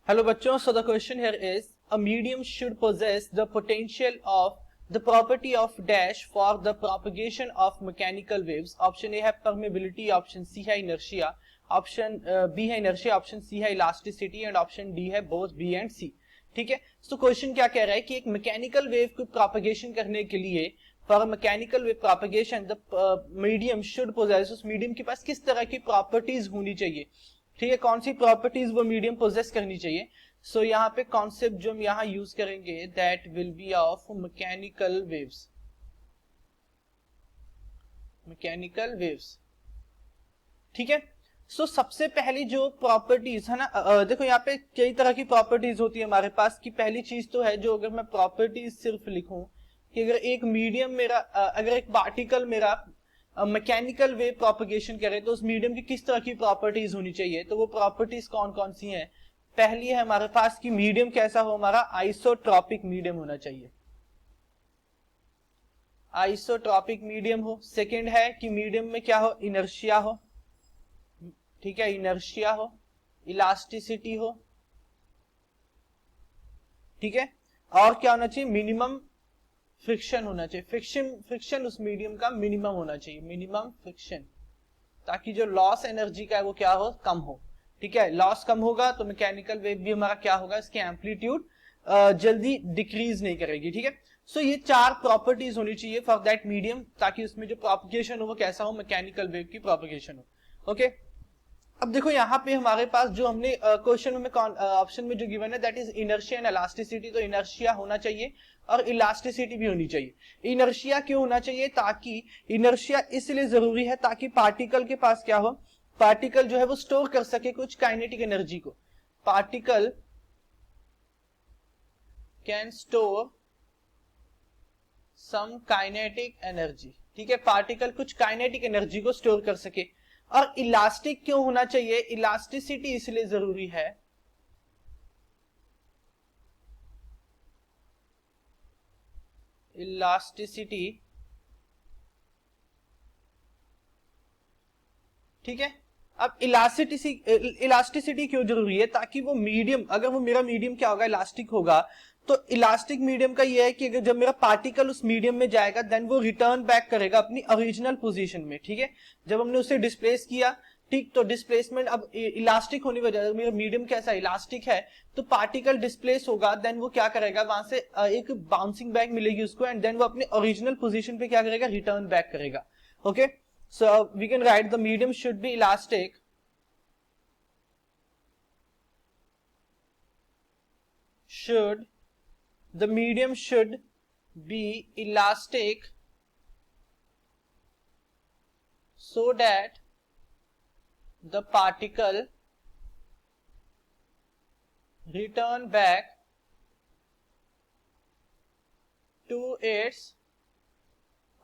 Hello बच्चों, so the question here is a medium should possess the potential of the property of dash for the propagation of mechanical waves. Option A है permeability, option C है inertia, option B है inertia, option C है elasticity and option D है both B and C. ठीक है, so question क्या कह रहा है कि एक मैकेनिकल वेव को प्रोपगेशन करने के लिए for mechanical wave propagation the medium should possess, उस मीडियम के पास किस तरह की प्रॉपर्टीज होनी चाहिए. ठीक है, कौन सी प्रॉपर्टीज वो मीडियम पोजेस करनी चाहिए. सो यहाँ पे कॉन्सेप्ट जो हम यहाँ यूज करेंगे that will be of mechanical waves. Mechanical waves, ठीक है. सो सबसे पहली जो प्रॉपर्टीज है ना, देखो यहाँ पे कई तरह की प्रॉपर्टीज होती है हमारे पास. की पहली चीज तो है जो, अगर मैं प्रॉपर्टीज सिर्फ लिखूं कि अगर एक मीडियम मेरा अगर एक पार्टिकल मेरा मैकेनिकल वेव प्रोपगेशन करे तो उस मीडियम की किस तरह की प्रॉपर्टीज होनी चाहिए. तो वो प्रॉपर्टीज कौन कौन सी हैं. पहली है हमारे पास कि मीडियम कैसा हो, हमारा आइसोट्रॉपिक मीडियम होना चाहिए. आइसोट्रॉपिक मीडियम हो. सेकंड है कि मीडियम में क्या हो, इनर्शिया हो. ठीक है, इनर्शिया हो, इलास्टिसिटी हो. ठीक है, और क्या होना चाहिए, मिनिमम फ्रिक्शन होना चाहिए. फ्रिक्शन उस मीडियम का मिनिमम होना चाहिए, मिनिमम फ्रिक्शन, ताकि जो लॉस एनर्जी का है वो क्या हो, कम हो. ठीक है, लॉस कम होगा तो मैकेनिकल वेव भी हमारा क्या होगा, इसकी एम्पलीट्यूड जल्दी डिक्रीज नहीं करेगी. ठीक है, सो ये चार प्रॉपर्टीज होनी चाहिए फॉर दैट मीडियम, ताकि उसमें जो प्रोपगेशन हो वो कैसा हो, मैकेनिकल वेव की प्रोपगेशन हो. ओके, अब देखो यहाँ पे हमारे पास जो हमने क्वेश्चन में ऑप्शन में जो गिवन है that is inertia and elasticity. तो इनर्शिया होना चाहिए और इलास्टिसिटी भी होनी चाहिए. इनर्शिया क्यों होना चाहिए, ताकि इनर्शिया इसलिए जरूरी है ताकि पार्टिकल के पास क्या हो, पार्टिकल जो है वो स्टोर कर सके कुछ काइनेटिक एनर्जी को. Particle can store some kinetic energy. ठीक है, पार्टिकल कुछ काइनेटिक एनर्जी को स्टोर कर सके. और इलास्टिक क्यों होना चाहिए, इलास्टिसिटी इसलिए जरूरी है इलास्टिसिटी. ठीक है, अब इलास्टिसिटी क्यों जरूरी है, ताकि वो मीडियम, अगर वो मेरा मीडियम क्या होगा, इलास्टिक होगा, तो इलास्टिक मीडियम का ये है कि अगर जब मेरा पार्टिकल उस मीडियम में जाएगा देन वो रिटर्न बैक करेगा अपनी ओरिजिनल पोजीशन में. ठीक है, जब हमने उसे डिस्प्लेस किया, ठीक, तो डिस्प्लेसमेंट अब इलास्टिक होने की वजह से, मेरा मीडियम कैसा इलास्टिक है, तो पार्टिकल डिस्प्लेस होगा देन वो क्या करेगा, वहां से एक बाउंसिंग बैक मिलेगी उसको एंड देन वो अपने ओरिजिनल पोजीशन पे क्या करेगा, रिटर्न बैक करेगा. Okay, so we can write the medium should be elastic. The medium should be elastic so that the particle return back to its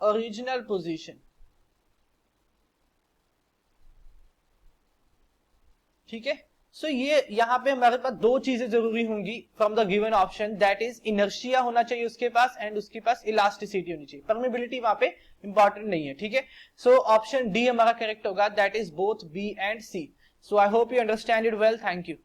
original position. ठीक है, सो ये यहाँ पे हमारे पास दो चीजें जरूरी होंगी from the given option, that is inertia होना चाहिए उसके पास एंड उसके पास इलास्टिसिटी होनी चाहिए. परमेबिलिटी वहां पे इंपॉर्टेंट नहीं है. ठीक है, सो ऑप्शन डी हमारा करेक्ट होगा, that is both B and C. So I hope you understand it well. Thank you.